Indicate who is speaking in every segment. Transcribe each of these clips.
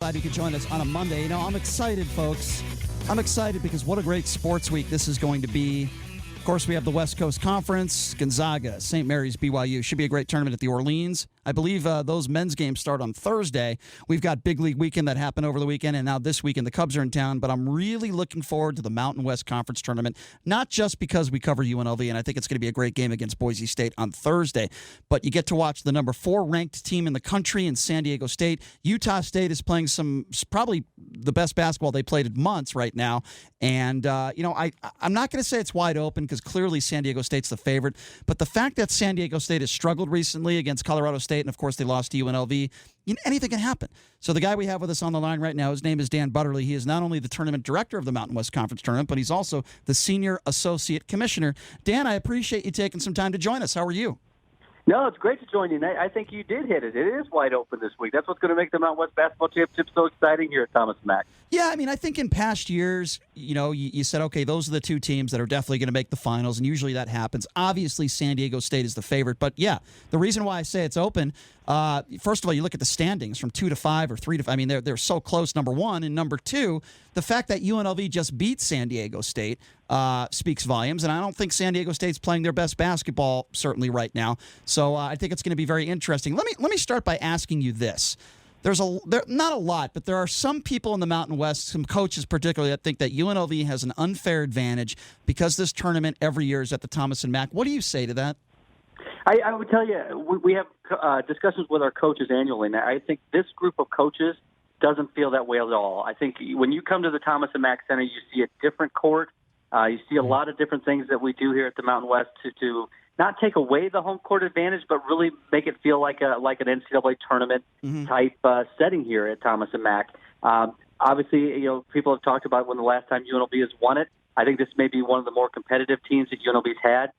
Speaker 1: Glad you could join us on a Monday. You know, I'm excited, folks. I'm excited because what a great sports week this is going to be. Of course, we have the West Coast Conference, Gonzaga, St. Mary's, BYU. Should be a great tournament at the Orleans. I believe those men's games start on Thursday. We've got Big League Weekend that happened over the weekend, and now this weekend the Cubs are in town. But I'm really looking forward to the Mountain West Conference tournament, not just because we cover UNLV, and I think it's going to be a great game against Boise State on Thursday, but you get to watch the number 4 ranked team in the country in San Diego State. Utah State is playing probably the best basketball they played in months right now. And, I'm not going to say it's wide open because clearly San Diego State's the favorite. But the fact that San Diego State has struggled recently against Colorado State, and, of course, they lost to UNLV, anything can happen. So the guy we have with us on the line right now, his name is Dan Butterly. He is not only the tournament director of the Mountain West Conference Tournament, but he's also the senior associate commissioner. Dan, I appreciate you taking some time to join us. How are you?
Speaker 2: No, it's great to join you. I think you did hit it. It is wide open this week. That's what's going to make the Mountain West Basketball Championship so exciting here at Thomas & Mack.
Speaker 1: Yeah, I mean, I think in past years, you said, okay, those are the two teams that are definitely going to make the finals, and usually that happens. Obviously, San Diego State is the favorite. But, yeah, the reason why I say it's open, first of all, you look at the standings from 2 to 5 or 3 to 5. I mean, they're so close, number one. And number two, the fact that UNLV just beat San Diego State speaks volumes. And I don't think San Diego State's playing their best basketball, certainly right now. So I think it's going to be very interesting. Let me start by asking you this. There's not a lot, but there are some people in the Mountain West, some coaches particularly, that think that UNLV has an unfair advantage because this tournament every year is at the Thomas & Mack. What do you say to that?
Speaker 2: I would tell you, we have discussions with our coaches annually, and I think this group of coaches doesn't feel that way at all. I think when you come to the Thomas & Mack Center, you see a different court. You see a lot of different things that we do here at the Mountain West to not take away the home court advantage, but really make it feel like an NCAA tournament type setting here at Thomas & Mack. Obviously, people have talked about when the last time UNLV has won it. I think this may be one of the more competitive teams that UNLV's had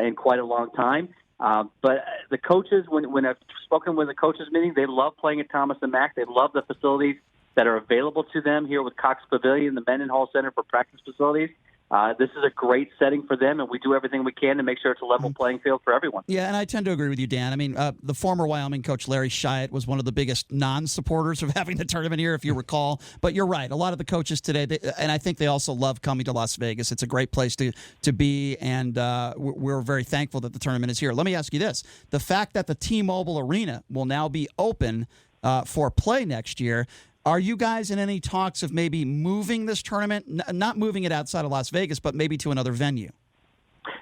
Speaker 2: in quite a long time. But the coaches, when I've spoken with the coaches meeting, they love playing at Thomas & Mack. They love the facilities that are available to them here with Cox Pavilion, the Mendenhall Center for practice facilities. This is a great setting for them, and we do everything we can to make sure it's a level playing field for everyone.
Speaker 1: Yeah, and I tend to agree with you, Dan. I mean, the former Wyoming coach, Larry Shiat, was one of the biggest non-supporters of having the tournament here, if you recall. But you're right. A lot of the coaches today, and I think they also love coming to Las Vegas. It's a great place to be, and we're very thankful that the tournament is here. Let me ask you this. The fact that the T-Mobile Arena will now be open for play next year, are you guys in any talks of maybe moving this tournament, not moving it outside of Las Vegas, but maybe to another venue?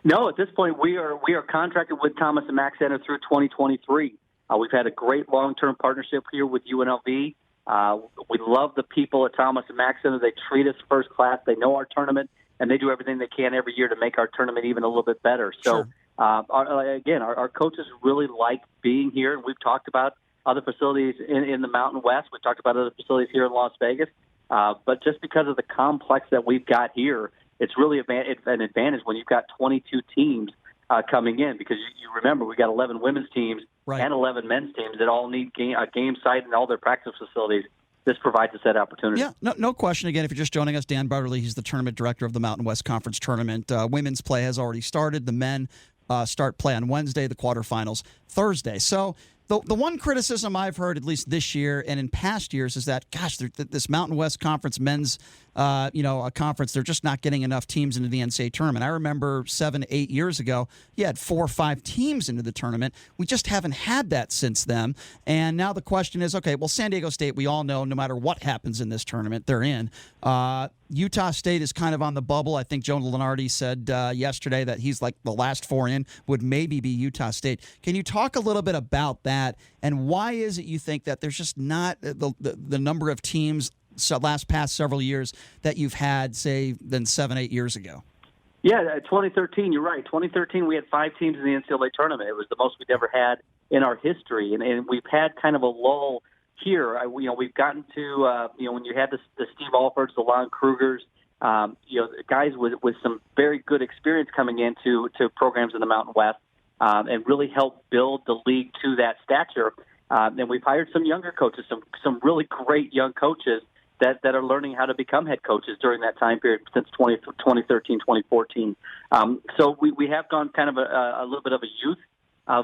Speaker 2: No, at this point, we are contracted with Thomas & Mack Center through 2023. We've had a great long-term partnership here with UNLV. We love the people at Thomas & Mack Center. They treat us first class. They know our tournament, and they do everything they can every year to make our tournament even a little bit better. So, our coaches really like being here, and we've talked about other facilities in the Mountain West. We talked about other facilities here in Las Vegas. But just because of the complex that we've got here, it's really an advantage when you've got 22 teams coming in, because you remember we got 11 women's teams and 11 men's teams that all need a game site and all their practice facilities. This provides a set opportunity.
Speaker 1: Yeah, no question. Again, if you're just joining us, Dan Butterly, he's the tournament director of the Mountain West Conference Tournament. Women's play has already started. The men start play on Wednesday, the quarterfinals Thursday. So the one criticism I've heard, at least this year and in past years, is that, gosh, this Mountain West Conference men's, a conference, they're just not getting enough teams into the NCAA tournament. I remember 7-8 years ago, you had 4 or 5 teams into the tournament. We just haven't had that since then. And now the question is, okay, well, San Diego State, we all know no matter what happens in this tournament, they're in. Utah State is kind of on the bubble. I think Joe Lunardi said yesterday that he's like the last 4 in would maybe be Utah State. Can you talk a little bit about that, and why is it you think that there's just not the number of teams past several years that you've had, say, than 7-8 years ago?
Speaker 2: Yeah, 2013, you're right. 2013, we had 5 teams in the NCAA tournament. It was the most we'd ever had in our history, and we've had kind of a lull here. We've gotten to, when you had the Steve Alfords, the Lon Krugers, guys with some very good experience coming into programs in the Mountain West, and really helped build the league to that stature. And we've hired some younger coaches, some really great young coaches that are learning how to become head coaches during that time period since 2013, 2014. So we have gone kind of a little bit of a youth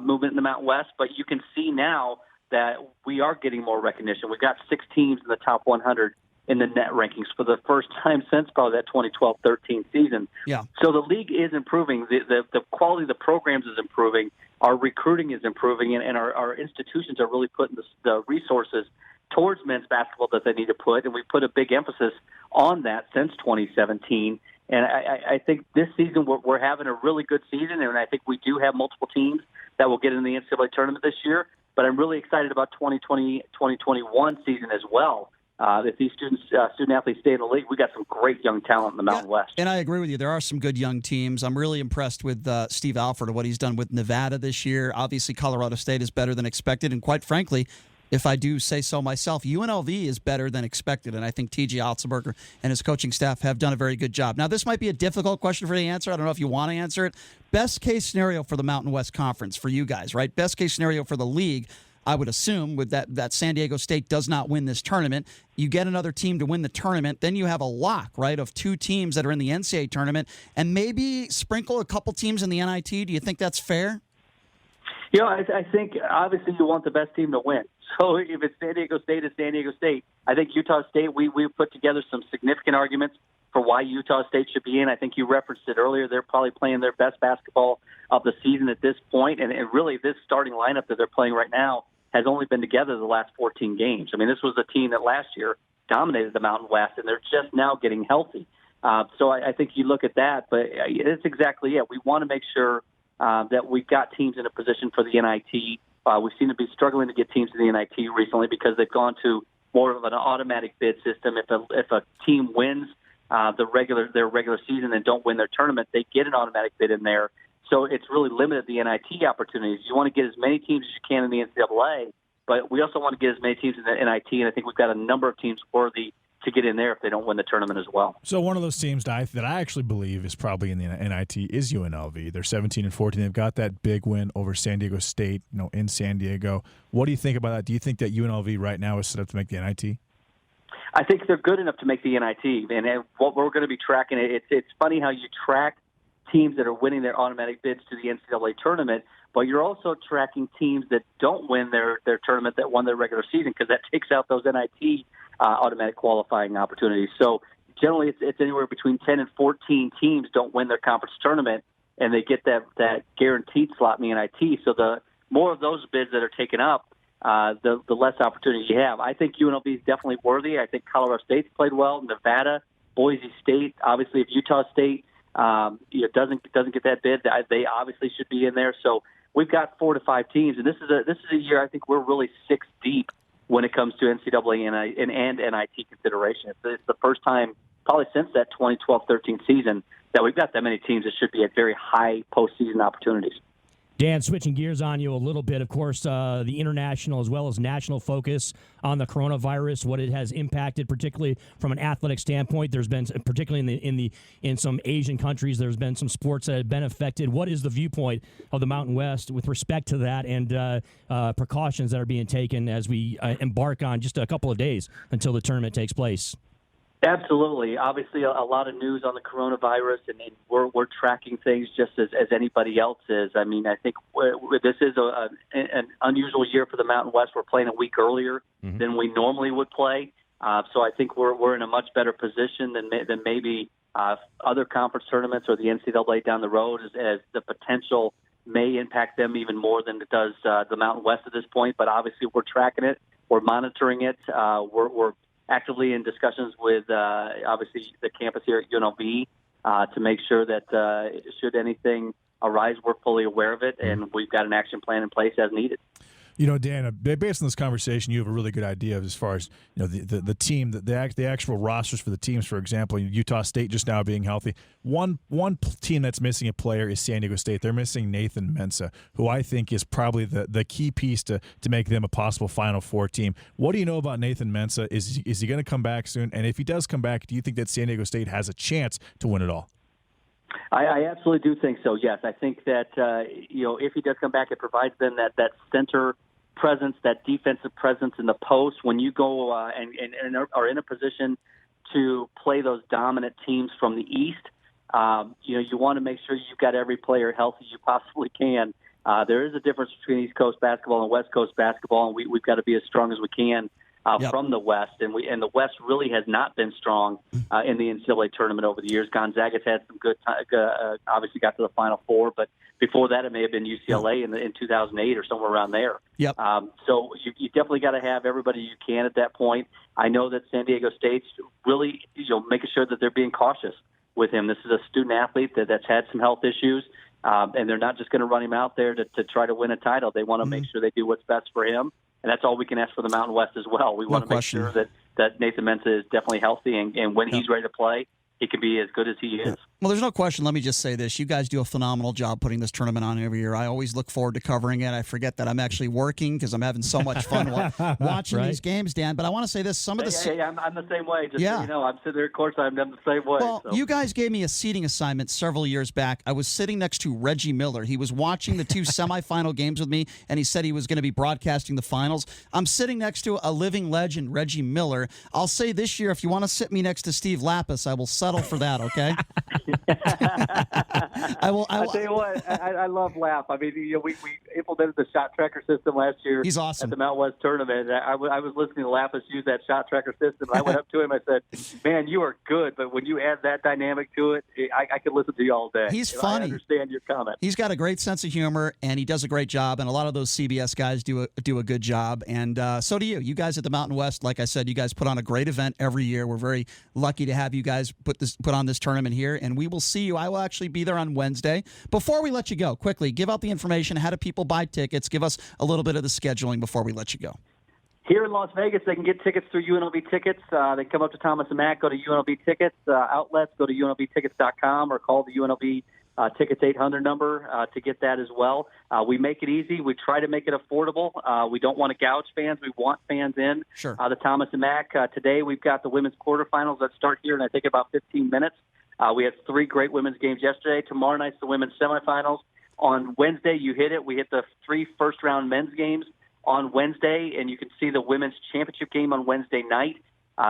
Speaker 2: movement in the Mountain West, but you can see now that we are getting more recognition. We've got 6 teams in the top 100 in the net rankings for the first time since probably that 2012-13 season.
Speaker 1: Yeah.
Speaker 2: So the league is improving. The quality of the programs is improving. Our recruiting is improving, and our institutions are really putting the resources towards men's basketball that they need to put, and we put a big emphasis on that since 2017. And I think this season we're having a really good season, and I think we do have multiple teams that will get in the NCAA tournament this year. But I'm really excited about 2020-2021 season as well. If these student athletes stay in the league, we got some great young talent in the Mountain West.
Speaker 1: And I agree with you. There are some good young teams. I'm really impressed with Steve Alford and what he's done with Nevada this year. Obviously, Colorado State is better than expected, and quite frankly, if I do say so myself, UNLV is better than expected, and I think T.J. Otzelberger and his coaching staff have done a very good job. Now, this might be a difficult question for you to answer. I don't know if you want to answer it. Best case scenario for the Mountain West Conference for you guys, right? Best case scenario for the league, I would assume, with that San Diego State does not win this tournament. You get another team to win the tournament, then you have a lock, right, of 2 teams that are in the NCAA tournament, and maybe sprinkle a couple teams in the NIT. Do you think that's fair?
Speaker 2: You know, I think obviously you want the best team to win. So if it's San Diego State, it's San Diego State. I think Utah State, we put together some significant arguments for why Utah State should be in. I think you referenced it earlier. They're probably playing their best basketball of the season at this point, and really this starting lineup that they're playing right now has only been together the last 14 games. I mean, this was a team that last year dominated the Mountain West, and they're just now getting healthy. So I think you look at that, but it's exactly it. We want to make sure that we've got teams in a position for the NIT. We seem to be struggling to get teams to the NIT recently because they've gone to more of an automatic bid system. If a team wins their regular season and don't win their tournament, they get an automatic bid in there. So it's really limited the NIT opportunities. You want to get as many teams as you can in the NCAA, but we also want to get as many teams in the NIT, and I think we've got a number of teams worthy to get in there if they don't win the tournament as well.
Speaker 3: So one of those teams that I actually believe is probably in the NIT is UNLV. They're 17-14. They've got that big win over San Diego State, in San Diego. What do you think about that? Do you think that UNLV right now is set up to make the NIT?
Speaker 2: I think they're good enough to make the NIT, and what we're going to be tracking, it's funny how you track teams that are winning their automatic bids to the NCAA tournament, but you're also tracking teams that don't win their tournament that won their regular season, because that takes out those NIT automatic qualifying opportunities. So generally it's anywhere between 10 and 14 teams don't win their conference tournament, and they get that guaranteed slot in the NIT. So the more of those bids that are taken up, the less opportunity you have. I think UNLV is definitely worthy. I think Colorado State's played well. Nevada, Boise State, obviously if Utah State doesn't get that bid, they obviously should be in there. So we've got 4 to 5 teams, and this is a year I think we're really 6 deep when it comes to NCAA and NIT consideration. It's the first time probably since that 2012-13 season that we've got that many teams that should be at very high postseason opportunities.
Speaker 4: Dan, switching gears on you a little bit, of course, the international as well as national focus on the coronavirus, what it has impacted, particularly from an athletic standpoint. There's been, particularly in some Asian countries, there's been some sports that have been affected. What is the viewpoint of the Mountain West with respect to that and precautions that are being taken as we embark on just a couple of days until the tournament takes place?
Speaker 2: Absolutely. Obviously, a lot of news on the coronavirus, and we're tracking things just as anybody else is. I mean, I think this is an unusual year for the Mountain West. We're playing a week earlier than we normally would play, so I think we're in a much better position than maybe other conference tournaments or the NCAA down the road, as the potential may impact them even more than it does the Mountain West at this point. But obviously, we're tracking it, we're monitoring it, we're actively in discussions with, obviously, the campus here at UNLV to make sure that should anything arise, we're fully aware of it, and we've got an action plan in place as needed.
Speaker 3: Dan, based on this conversation, you have a really good idea of as far as the team, the actual rosters for the teams. For example, Utah State just now being healthy. One team that's missing a player is San Diego State. They're missing Nathan Mensah, who I think is probably the key piece to make them a possible Final Four team. What do you know about Nathan Mensah? Is he going to come back soon? And if he does come back, do you think that San Diego State has a chance to win it all?
Speaker 2: I absolutely do think so. Yes, I think that if he does come back, it provides them that center presence, that defensive presence in the post. When you go and are in a position to play those dominant teams from the East, you want to make sure you've got every player healthy you possibly can. there is a difference between East Coast basketball and West Coast basketball, and we've got to be as strong as we can from the West. And the West really has not been strong in the NCAA tournament over the years. Gonzaga's had some good obviously got to the Final Four, but before that it may have been UCLA in 2008 or somewhere around there.
Speaker 1: Yep.
Speaker 2: So you definitely got to have everybody you can at that point. I know that San Diego State's really making sure that they're being cautious with him. This is a student athlete that's had some health issues, and they're not just going to run him out there to try to win a title. They want to make sure they do what's best for him, and that's all we can ask for the Mountain West as well. We want to make sure that Nathan Mensah is definitely healthy, and when he's ready to play, he can be as good as he is.
Speaker 1: Well, there's no question. Let me just say this. You guys do a phenomenal job putting this tournament on every year. I always look forward to covering it. I forget that I'm actually working because I'm having so much fun watching these games, Dan. But I want to say this. I'm
Speaker 2: the same way. Just so you know, I'm sitting there at courtside. I'm the same way.
Speaker 1: Well, you guys gave me a seating assignment several years back. I was sitting next to Reggie Miller. He was watching the two semifinal games with me, and he said he was going to be broadcasting the finals. I'm sitting next to a living legend, Reggie Miller. I'll say this year, if you want to sit me next to Steve Lapis, I will settle for that, okay?
Speaker 2: I'll tell you what, I love Lap. I mean, we implemented the shot tracker system last year.
Speaker 1: He's awesome.
Speaker 2: At the Mountain West tournament. I was listening to Lapis use that shot tracker system. I went up to him. I said, "Man, you are good, but when you add that dynamic to it, I could listen to you all day."
Speaker 1: He's funny.
Speaker 2: I understand your comment.
Speaker 1: He's got a great sense of humor, and he does a great job. And a lot of those CBS guys do a good job, and so do you. You guys at the Mountain West, like I said, you guys put on a great event every year. We're very lucky to have you guys put on this tournament here, and we will see you. I will actually be there on Wednesday. Before we let you go, quickly, give out the information. How do people buy tickets? Give us a little bit of the scheduling before we let you go.
Speaker 2: Here in Las Vegas, they can get tickets through UNLV Tickets. They come up to Thomas and Mack, go to UNLV Tickets. Outlets, go to UNLVtickets.com or call the UNLV Tickets 800 number to get that as well. We make it easy. We try to make it affordable. We don't want to gouge fans. We want fans in.
Speaker 1: Sure.
Speaker 2: The Thomas and Mack. Today we've got the women's quarterfinals that start here in, I think, about 15 minutes. We had 3 great women's games yesterday. Tomorrow night's the women's semifinals. On Wednesday, you hit it. We hit the 3 first-round men's games on Wednesday, and you can see the women's championship game on Wednesday night.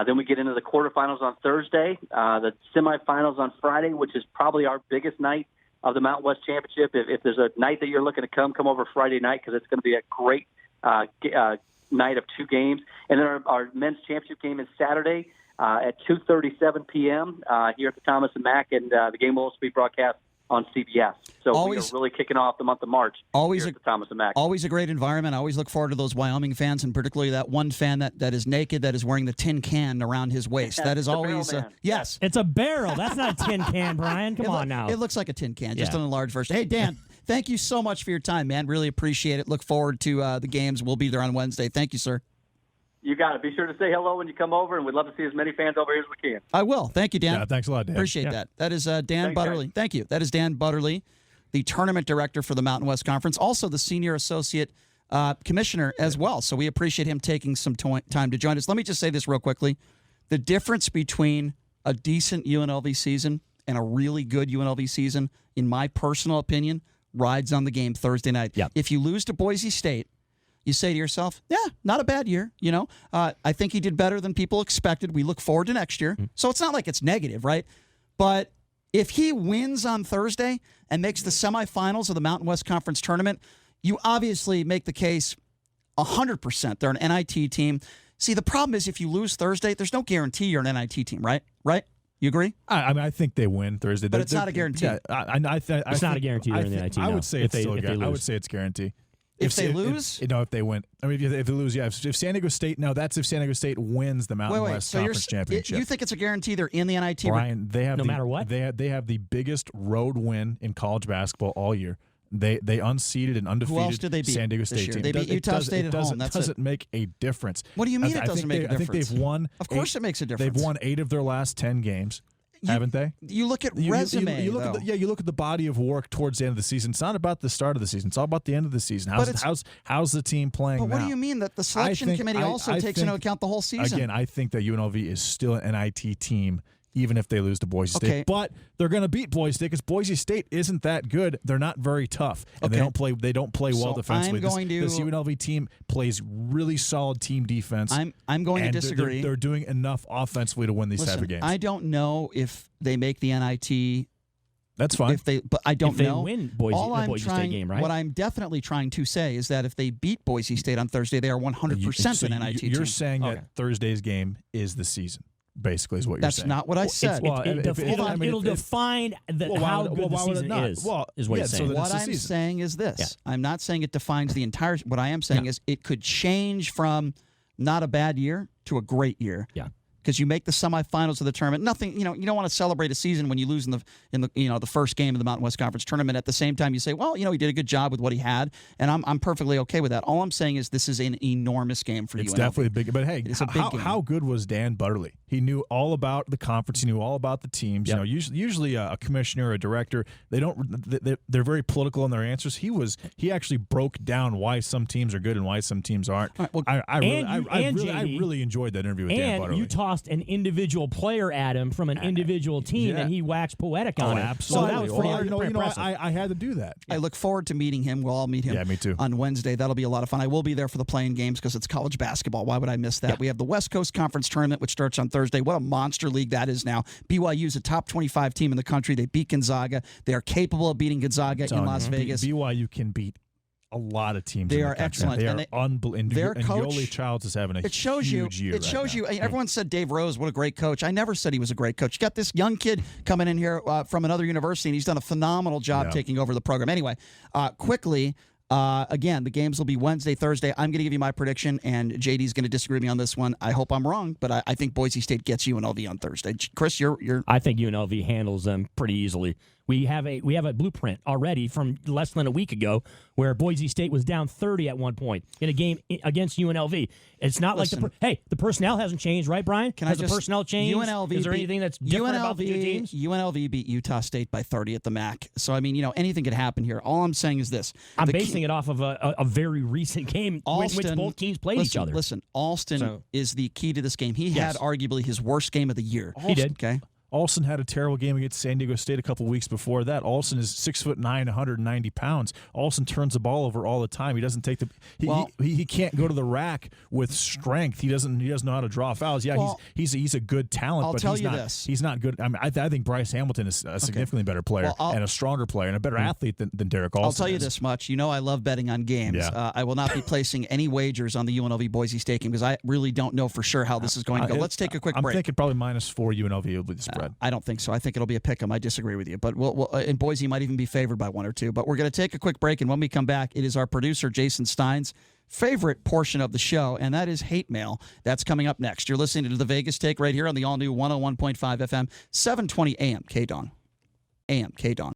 Speaker 2: Then we get into the quarterfinals on Thursday, the semifinals on Friday, which is probably our biggest night of the Mountain West Championship. If there's a night that you're looking to come over Friday night because it's going to be a great night of 2 games. And then our men's championship game is Saturday at 2:37 p.m. Here at the Thomas and Mack, and the game will also be broadcast on CBS. So we are really kicking off the month of March here at the Thomas and Mack.
Speaker 1: Always a great environment. I always look forward to those Wyoming fans, and particularly that one fan that is naked, that is wearing the tin can around his waist. That is always yes.
Speaker 4: It's a barrel. That's not a tin can, Brian. Come on now.
Speaker 1: It looks like a tin can, just an enlarged version. Hey, Dan, thank you so much for your time, man. Really appreciate it. Look forward to the games. We'll be there on Wednesday. Thank you, sir.
Speaker 2: You got it. Be sure to say hello when you come over, and we'd love to see as many fans over here as we can.
Speaker 1: I will. Thank you, Dan.
Speaker 3: Yeah, thanks a lot, Dan.
Speaker 1: Appreciate that. That is Dan Butterly.
Speaker 2: Guys.
Speaker 1: Thank you. That is Dan Butterly, the tournament director for the Mountain West Conference, also the senior associate commissioner as well. So we appreciate him taking some time to join us. Let me just say this real quickly. The difference between a decent UNLV season and a really good UNLV season, in my personal opinion, rides on the game Thursday night.
Speaker 4: Yep.
Speaker 1: If you lose to Boise State, you say to yourself, yeah, not a bad year. I think he did better than people expected. We look forward to next year. So it's not like it's negative, right? But if he wins on Thursday and makes the semifinals of the Mountain West Conference tournament, you obviously make the case 100%. They're an NIT team. See, the problem is if you lose Thursday, there's no guarantee you're an NIT team, right? Right? You agree?
Speaker 3: I think they win Thursday.
Speaker 1: But it's not a guarantee.
Speaker 3: Yeah,
Speaker 4: it's not a guarantee they're in the NIT.
Speaker 3: I would say
Speaker 4: if
Speaker 3: it's
Speaker 4: they lose.
Speaker 3: I would say it's guaranteed.
Speaker 1: If they lose?
Speaker 3: If they win. I mean, if they lose, yeah. If San Diego State, that's if San Diego State wins the Mountain West Conference Championship.
Speaker 1: You think it's a guarantee they're in the NIT?
Speaker 3: Brian, they have
Speaker 4: no matter what?
Speaker 3: They have the biggest road win in college basketball all year. They unseeded and undefeated
Speaker 1: Who else did they beat
Speaker 3: San Diego State team.
Speaker 1: They beat Utah State at home.
Speaker 3: It doesn't make a difference.
Speaker 1: What do you mean it doesn't make a difference?
Speaker 3: I think they've won.
Speaker 1: Of course it makes a difference.
Speaker 3: They've won 8 of their last 10 games. Haven't they?
Speaker 1: You look at resume.
Speaker 3: You look at you look at the body of work towards the end of the season. It's not about the start of the season. It's all about the end of the season. How's the team playing?
Speaker 1: But what
Speaker 3: now?
Speaker 1: do you mean that the selection committee also takes into account the whole season?
Speaker 3: Again, I think that UNLV is still an NIT team, even if they lose to Boise State. But they're going to beat Boise State because Boise State isn't that good. They're not very tough, and they don't play well defensively. This UNLV team plays really solid team defense.
Speaker 1: I'm going to disagree.
Speaker 3: They're doing enough offensively to win these type of games.
Speaker 1: I don't know if they make the NIT
Speaker 3: That's fine.
Speaker 1: But I don't
Speaker 4: if they
Speaker 1: know.
Speaker 4: win Boise State game, right?
Speaker 1: What I'm definitely trying to say is that if they beat Boise State on Thursday, they are 100% an NIT team.
Speaker 3: You're saying that Thursday's game is the season, basically, is what you're saying.
Speaker 1: That's not what I said.
Speaker 4: It'll define how good the season is. Is what you're saying.
Speaker 1: What I'm saying is this. Yeah. I'm not saying it defines the entire. What I am saying is it could change from not a bad year to a great year.
Speaker 4: Yeah.
Speaker 1: Because you make the semifinals of the tournament. Nothing, you don't want to celebrate a season when you lose in the first game of the Mountain West Conference tournament. At the same time, you say, well, he did a good job with what he had, and I'm perfectly okay with that. All I'm saying is this is an enormous game for you.
Speaker 3: It's definitely big. But hey, how good was Dan Butterly? He knew all about the conference. He knew all about the teams.
Speaker 4: Yep.
Speaker 3: Usually a commissioner, a director, they're very political in their answers. He actually broke down why some teams are good and why some teams aren't.
Speaker 1: Right, well,
Speaker 3: I really enjoyed that interview with Dan Butterly.
Speaker 4: And you tossed an individual player at him from an individual team, and he waxed poetic on it.
Speaker 3: Absolutely.
Speaker 4: So that was pretty impressive.
Speaker 3: I had to do that.
Speaker 1: I look forward to meeting him. We'll all meet him
Speaker 3: me too.
Speaker 1: on Wednesday. That'll be a lot of fun. I will be there for the playing games because it's college basketball. Why would I miss that? Yeah. We have the West Coast Conference Tournament, which starts on Thursday. What a monster league that is now. BYU is a top 25 team in the country. They beat Gonzaga. They are capable of beating Gonzaga in Las Vegas.
Speaker 3: BYU can beat a lot of teams.
Speaker 1: They
Speaker 3: in the
Speaker 1: are
Speaker 3: country.
Speaker 1: excellent.
Speaker 3: They are unbelievable.
Speaker 1: Their
Speaker 3: and
Speaker 1: coach,
Speaker 3: Yoli Childs is having a huge year.
Speaker 1: It shows you.
Speaker 3: Right now.
Speaker 1: Everyone said Dave Rose, what a great coach. I never said he was a great coach. You got this young kid coming in here from another university, and he's done a phenomenal job taking over the program. Anyway, quickly. Again, the games will be Wednesday, Thursday. I'm going to give you my prediction, and JD's going to disagree with me on this one. I hope I'm wrong, but I think Boise State gets UNLV on Thursday. Chris, you're.
Speaker 4: I think UNLV handles them pretty easily. We have a blueprint already from less than a week ago where Boise State was down 30 at one point in a game against UNLV. It's not like the personnel hasn't changed, right, Brian? Has the personnel changed?
Speaker 1: UNLV
Speaker 4: is there anything that's different about the two teams?
Speaker 1: UNLV beat Utah State by 30 at the MAC. So I mean, anything could happen here. All I'm saying is this:
Speaker 4: I'm basing it off of a very recent game in which both teams played each other.
Speaker 1: Listen, Alston is the key to this game. He had arguably his worst game of the year.
Speaker 4: He did.
Speaker 1: Okay.
Speaker 3: Alston had a terrible game against San Diego State a couple weeks before that. Alston is 6'9", 190 pounds. Alston turns the ball over all the time. He doesn't take he can't go to the rack with strength. He doesn't know how to draw fouls. Yeah, he's a good talent, but he's not good. I mean, I think Bryce Hamilton is a significantly better player and a stronger player and a better athlete than Derek Alston.
Speaker 1: I'll tell you this much. I love betting on games.
Speaker 3: Yeah.
Speaker 1: I will not be placing any wagers on the UNLV Boise State game because I really don't know for sure how this is going to go. Let's take a quick break.
Speaker 3: I'm thinking probably -4 UNLV will be the spread.
Speaker 1: I don't think so. I think it'll be a pick 'em. I disagree with you. But and Boise might even be favored by 1 or 2. But we're going to take a quick break, and when we come back, it is our producer, Jason Stein's favorite portion of the show, and that is hate mail. That's coming up next. You're listening to The Vegas Take right here on the all-new 101.5 FM, 720 AM, KDON. AM, KDON.